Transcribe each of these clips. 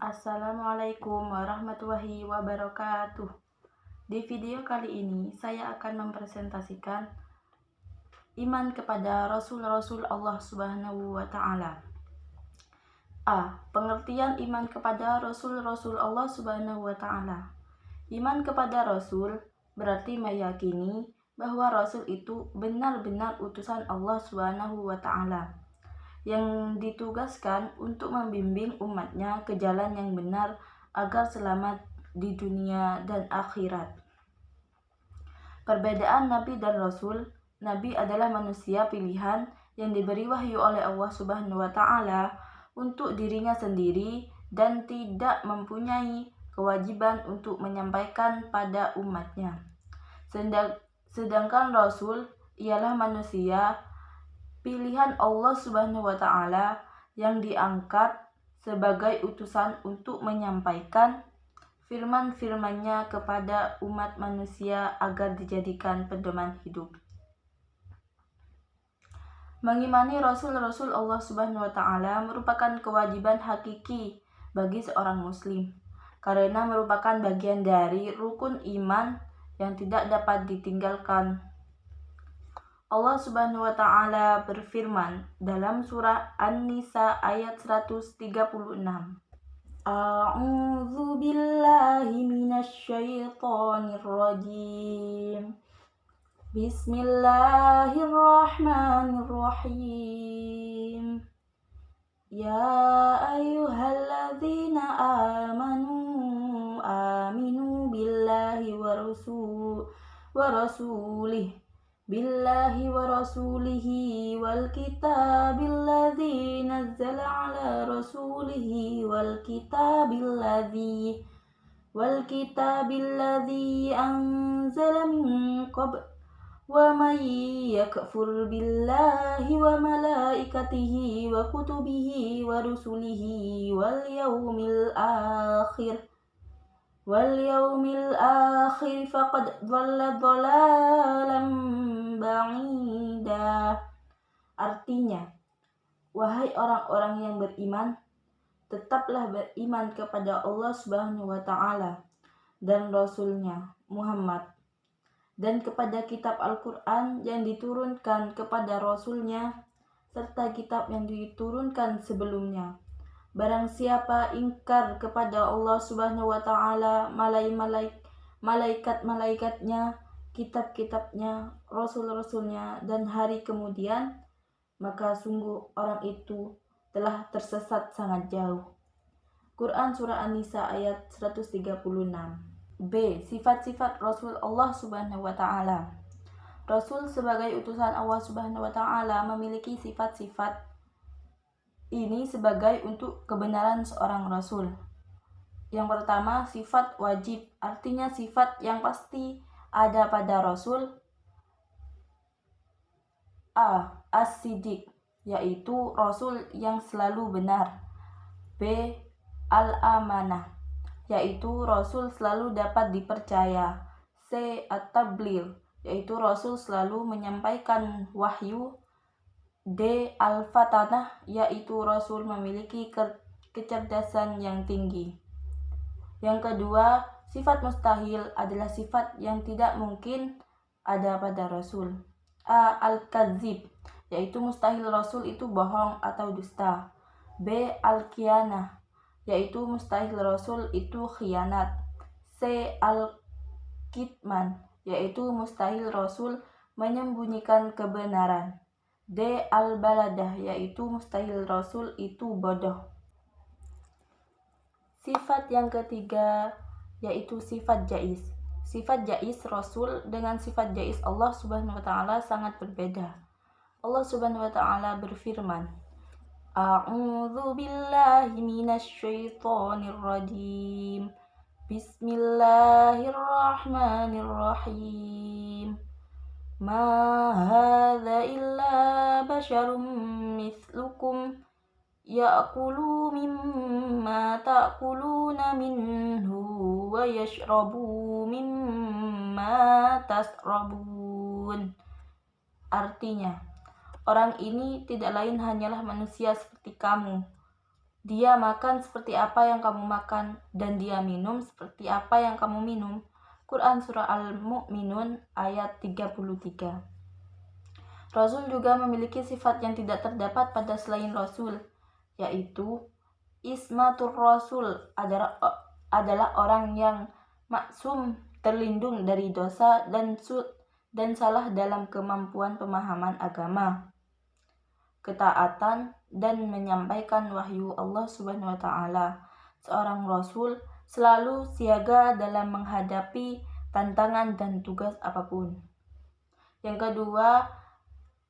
Assalamualaikum warahmatullahi wabarakatuh. Di video kali ini saya akan mempresentasikan iman kepada Rasul-Rasul Allah Subhanahu wa Ta'ala. A. Pengertian iman kepada Rasul-Rasul Allah Subhanahu wa Ta'ala. Iman kepada Rasul berarti meyakini bahwa Rasul itu benar-benar utusan Allah Subhanahu wa Ta'ala yang ditugaskan untuk membimbing umatnya ke jalan yang benar agar selamat di dunia dan akhirat. Perbedaan Nabi dan Rasul, Nabi adalah manusia pilihan yang diberi wahyu oleh Allah Subhanahu wa Ta'ala untuk dirinya sendiri dan tidak mempunyai kewajiban untuk menyampaikan pada umatnya. Sedangkan Rasul ialah manusia pilihan Allah Subhanahu wa Ta'ala yang diangkat sebagai utusan untuk menyampaikan firman-firman-Nya kepada umat manusia agar dijadikan pedoman hidup. Mengimani Rasul-Rasul Allah Subhanahu wa Ta'ala merupakan kewajiban hakiki bagi seorang muslim karena merupakan bagian dari rukun iman yang tidak dapat ditinggalkan. Allah Subhanahu wa Ta'ala berfirman dalam surah An-Nisa ayat 136. A'udzu billahi minasyaitonir rajim. Bismillahirrahmanirrahim. Ya ayyuhalladzina aminu billahi wa rasulihi wal kitabil ladzi nazzala ala rasulihi wal kitabil ladzi anzala min qabl wa man yakfur billahi wa malaikatihi wa kutubihi wa rusulihi wal yawmil akhir faqad dhalla dhalalan ba'ida. Artinya, wahai orang-orang yang beriman, tetaplah beriman kepada Allah Subhanahu wa Ta'ala dan Rasul-Nya Muhammad dan kepada kitab Al-Quran yang diturunkan kepada Rasul-Nya serta kitab yang diturunkan sebelumnya. Barang siapa ingkar kepada Allah Subhanahu wa Ta'ala, malaikat-malaikatnya, kitab-kitabnya, rasul-rasulnya, dan hari kemudian, maka sungguh orang itu telah tersesat sangat jauh. Quran Surah An-Nisa ayat 136. B. Sifat-sifat Rasul Allah Subhanahu wa Ta'ala. Rasul sebagai utusan Allah Subhanahu wa Ta'ala memiliki sifat-sifat ini sebagai untuk kebenaran seorang Rasul. Yang pertama, sifat wajib, artinya sifat yang pasti ada pada Rasul. A. As-Siddiq, yaitu Rasul yang selalu benar. B. Al-Amanah, yaitu Rasul selalu dapat dipercaya. C. At-Tabligh, yaitu Rasul selalu menyampaikan wahyu. D. Al-Fatanah, yaitu Rasul memiliki kecerdasan yang tinggi. Yang kedua, sifat mustahil adalah sifat yang tidak mungkin ada pada Rasul. A. Al-Kadzib, yaitu mustahil Rasul itu bohong atau dusta. B. Al-Khianah, yaitu mustahil Rasul itu khianat. C. Al-Kitman, yaitu mustahil Rasul menyembunyikan kebenaran. D. Al-Baladah, yaitu mustahil Rasul itu bodoh. Sifat yang ketiga yaitu sifat jaiz. Sifat jaiz Rasul dengan sifat jaiz Allah Subhanahu wa Ta'ala sangat berbeda. Allah Subhanahu wa Ta'ala berfirman, A'udzu billahi minasyaitonir rajim. Bismillahirrahmanirrahim. Ma hadza illa basyarum mithlukum ya'kulu mimma ta'kuluna minhu wa yashrabu mimma tasrabun. Artinya, orang ini tidak lain hanyalah manusia seperti kamu. Dia makan seperti apa yang kamu makan, dan dia minum seperti apa yang kamu minum. Quran Surah Al-Mu'minun ayat 33. Rasul juga memiliki sifat yang tidak terdapat pada selain Rasul, yaitu Ismatur Rasul adalah orang yang maksum, terlindung dari dosa dan salah dalam kemampuan pemahaman agama, ketaatan, dan menyampaikan wahyu Allah Subhanahu wa Ta'ala. Seorang Rasul selalu siaga dalam menghadapi tantangan dan tugas apapun. Yang kedua,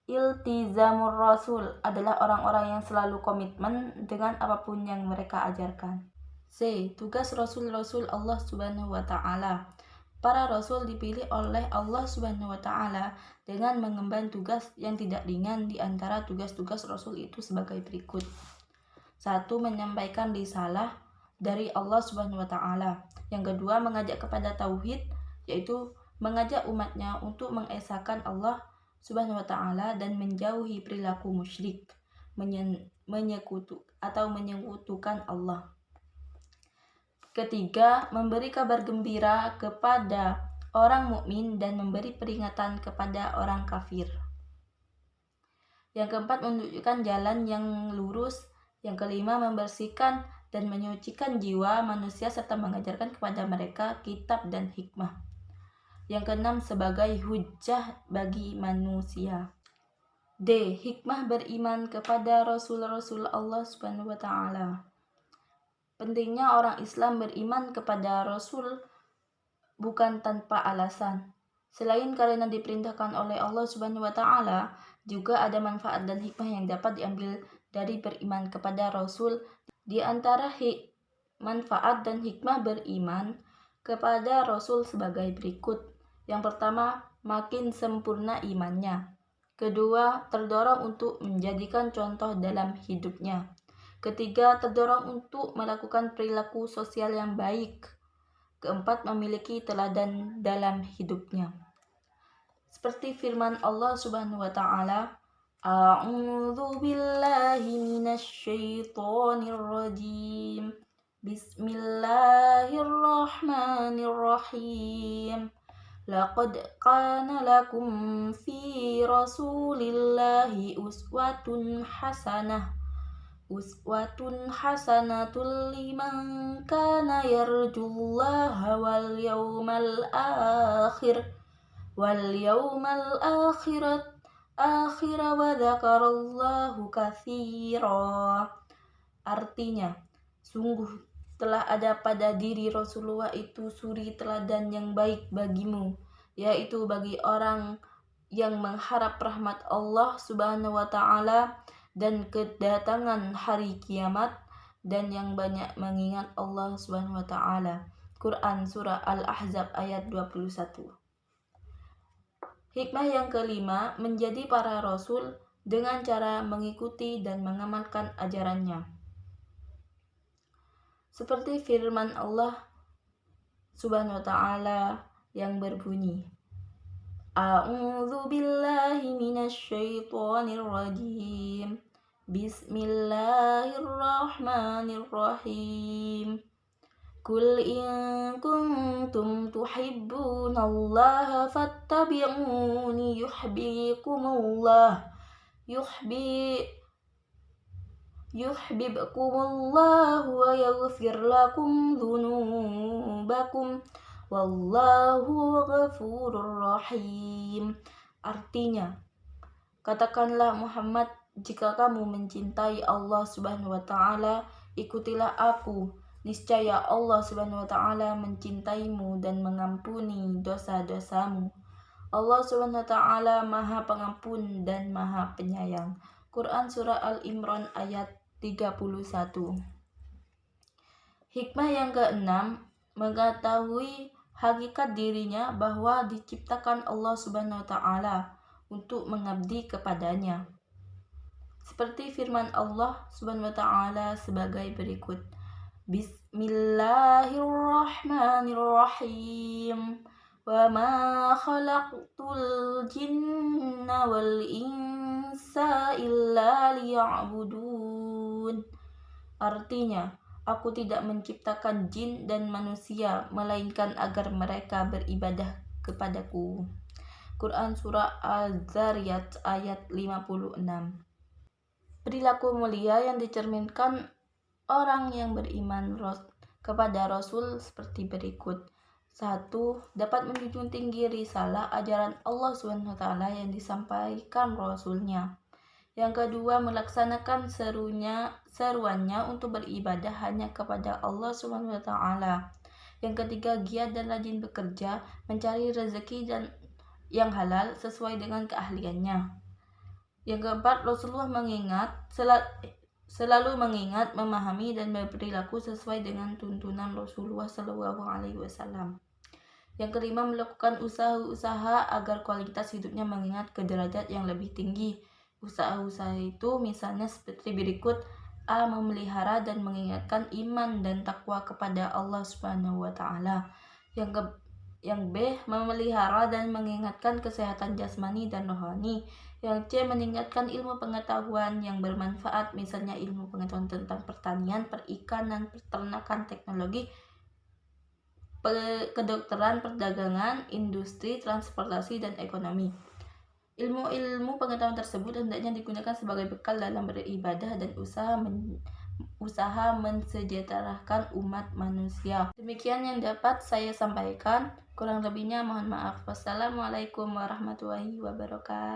Iltizamur Rasul adalah orang-orang yang selalu komitmen dengan apapun yang mereka ajarkan. C. Tugas Rasul-Rasul Allah Subhanahu wa Ta'ala. Para Rasul dipilih oleh Allah Subhanahu wa Ta'ala dengan mengemban tugas yang tidak ringan. Di antara tugas-tugas Rasul itu sebagai berikut. 1. Menyampaikan risalah dari Allah Subhanahu wa Ta'ala. Yang kedua, mengajak kepada tauhid, yaitu mengajak umatnya untuk mengesahkan Allah Subhanahu wa Ta'ala dan menjauhi perilaku musyrik, menyekutukan Allah. Ketiga, memberi kabar gembira kepada orang mukmin dan memberi peringatan kepada orang kafir. Yang keempat, menunjukkan jalan yang lurus. Yang kelima, membersihkan dan menyucikan jiwa manusia serta mengajarkan kepada mereka kitab dan hikmah. Yang keenam, sebagai hujjah bagi manusia. D. Hikmah beriman kepada Rasul-Rasul Allah Subhanahu wa Ta'ala. Pentingnya orang Islam beriman kepada Rasul bukan tanpa alasan. Selain karena diperintahkan oleh Allah Subhanahu wa Ta'ala, juga ada manfaat dan hikmah yang dapat diambil dari beriman kepada Rasul. Di antara manfaat dan hikmah beriman kepada Rasul sebagai berikut. Yang pertama, makin sempurna imannya. Kedua, terdorong untuk menjadikan contoh dalam hidupnya. Ketiga, terdorong untuk melakukan perilaku sosial yang baik. Keempat, memiliki teladan dalam hidupnya. Seperti firman Allah Subhanahu wa Ta'ala, A'udzu billahi minasyaitonir rajim. Bismillahirrahmanirrahim. Laqad kana lakum fi Rasulillahi uswatun hasanatul liman kana yarjullaha wal yawmal akhir wa dzakarallahu katsira. Artinya, sungguh telah ada pada diri Rasulullah itu suri teladan yang baik bagimu, yaitu bagi orang yang mengharap rahmat Allah Subhanahu wa Ta'ala dan kedatangan hari kiamat, dan yang banyak mengingat Allah Subhanahu wa Ta'ala. Quran Surah Al-Ahzab ayat 21. Hikmah yang kelima, menjadi para Rasul dengan cara mengikuti dan mengamalkan ajarannya. Seperti firman Allah Subhanahu wa Ta'ala yang berbunyi, A'udzu billahi minasyaitonir rajim. Bismillahirrahmanirrahim. Qul in kuntum tuhibbunallaha fattabi'uni yuhibbukumullahu wa yaghfir lakum dzunubakum wallahu ghafurur rahim. Artinya, katakanlah Muhammad, jika kamu mencintai Allah Subhanahu wa Ta'ala, ikutilah aku. Niscaya Allah Subhanahu wa Ta'ala mencintaimu dan mengampuni dosa-dosamu. Allah Subhanahu wa Ta'ala Maha Pengampun dan Maha Penyayang. Quran Surah Al-Imran ayat 31. Hikmah yang keenam, mengetahui hakikat dirinya bahwa diciptakan Allah Subhanahu wa Ta'ala untuk mengabdi kepadanya. Seperti firman Allah Subhanahu wa Ta'ala sebagai berikut, Bismillahirrahmanirrahim. Wa ma khalaqtul jinna wal insa illa liya'budun. Artinya, aku tidak menciptakan jin dan manusia, melainkan agar mereka beribadah kepadaku. Quran Surah Az-Zariyat ayat 56. Perilaku mulia yang dicerminkan orang yang beriman kepada Rasul seperti berikut. 1. Dapat menjunjung tinggi risalah ajaran Allah SWT yang disampaikan Rasulnya. Yang kedua, melaksanakan seruannya untuk beribadah hanya kepada Allah SWT. Yang ketiga, giat dan rajin bekerja, mencari rezeki dan yang halal sesuai dengan keahliannya. Yang keempat, Rasulullah selalu mengingat, memahami dan berperilaku sesuai dengan tuntunan Rasulullah SAW. Yang kelima, melakukan usaha-usaha agar kualitas hidupnya mengingat ke derajat yang lebih tinggi. Usaha-usaha itu misalnya seperti berikut: A. Memelihara dan mengingatkan iman dan takwa kepada Allah Subhanahu wa Ta'ala. Yang B. Memelihara dan mengingatkan kesehatan jasmani dan rohani. Yang C. Meningkatkan ilmu pengetahuan yang bermanfaat, misalnya ilmu pengetahuan tentang pertanian, perikanan, peternakan, teknologi, kedokteran, perdagangan, industri, transportasi, dan ekonomi. Ilmu-ilmu pengetahuan tersebut hendaknya digunakan sebagai bekal dalam beribadah dan usaha mensejahterakan umat manusia. Demikian yang dapat saya sampaikan. Kurang lebihnya mohon maaf. Wassalamualaikum warahmatullahi wabarakatuh.